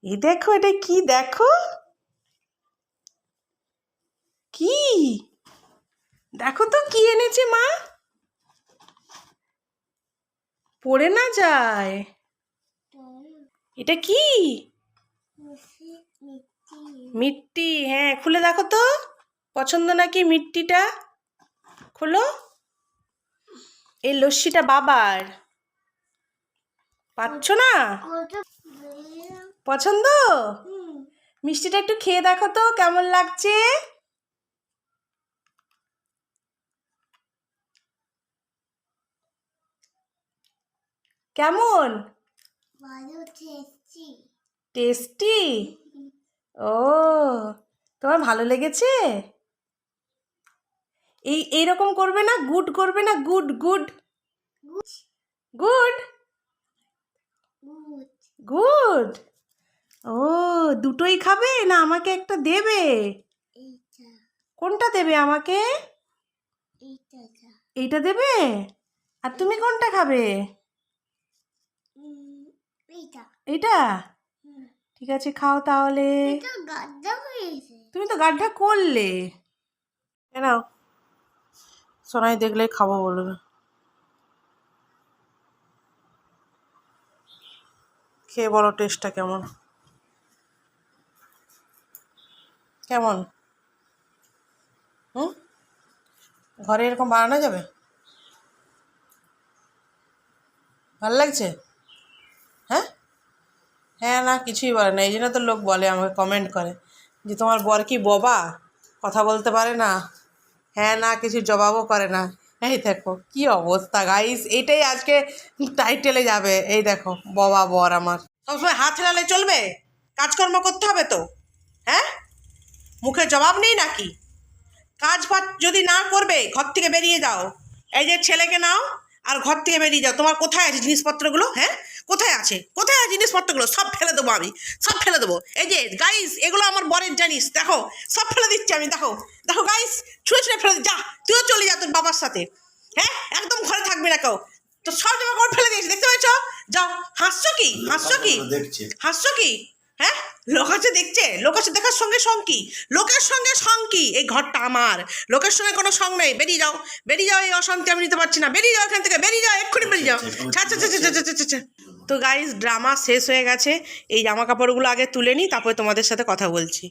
এই দেখো, এটা কি দেখো, কি দেখো তো কি এনেছে মা, পড়ে না যায়। এটা কি? মিট্টি। হ্যাঁ, খুলে দেখো তো, পছন্দ নাকি মিট্টিটা? খোলো। এই লস্যিটা বাবার, পাচ্ছ না? পছন্দ? মিষ্টিটা একটু খেয়ে দেখো তো কেমন লাগছে। কেমন? টেস্টি। ও, তোমার ভালো লেগেছে? এইরকম করবে না, গুড করবে না, গুড গুড গুড গুড। ও, দুটোই খাবে না আমাকে একটা দেবে? কোনটা দেবে আমাকে? এইটা দেবে। আর তুমি কোনটা খাবে? এইটা। ঠিক আছে, খাও তাহলে। তুমি তো গাড্ডা করলে। নাও, সোনাই দেখলে খাবো বলবে। খেয়ে বলো টেস্টটা কেমন। কেমন? হুম, ঘরে এরকম বানানো যাবে? ভালো লাগছে? হ্যাঁ হ্যাঁ, না কিছুই বলে না, এই জন্য তো লোক বলে, আমাকে কমেন্ট করে যে তোমার বর কি বোবা, কথা বলতে পারে না, হ্যাঁ না কিছু জবাবও করে না। এই দেখো কি অবস্থা গাইস, এইটাই আজকে টাইটেলে যাবে। এই দেখো, বোবা বর আমার। সবসময় হাত হেলালে চলবে? কাজকর্ম করতে হবে তো। হ্যাঁ, মুখে জবাব নেই নাকি? কাজ বাজ যদি না করবে ঘর থেকে বেরিয়ে যাও। এই যে ছেলেকে নাও আর ঘর থেকে বেরিয়ে যাও। তোমার কোথায় আছে জিনিসপত্রগুলো? হ্যাঁ, কোথায় আছে, কোথায় আছে জিনিসপত্রগুলো? সব ফেলে দেবো আমি, সব ফেলে দেবো। এই যে গাইস, এগুলো আমার বরের জানিস, দেখো সব ফেলে দিচ্ছি আমি। দেখো দেখো গাইস, ছুঁড়ে ছুঁড়ে ফেলে যা, তুইও চলে যা তোর বাবার সাথে। হ্যাঁ, একদম ঘরে থাকবে না কেউ। তো সব জামা কাপড় ফেলে দিয়েছি, দেখতে পেয়েছ? যাও। হাসছো কি, হাসছো কি, হাসছো কি? হ্যাঁ, লোক আছে দেখছে, লোক আছে দেখার সঙ্গে সঙ্গ কি? লোকের সঙ্গে সঙ্গ কি? এই ঘরটা আমার, লোকের সঙ্গে কোনো সঙ্গ নেই। বেরিয়ে যাও, বেরিয়ে যাও, এই অশান্তি আমি নিতে পারছি না। বেরিয়ে যাও এখান থেকে, বেরিয়ে যাও, এক্ষুনি বেরিয়ে যাও। তো গাইস, ড্রামা শেষ হয়ে গেছে। এই জামা কাপড়গুলো আগে তুলে নিই, তারপরে তোমাদের সাথে কথা বলছি।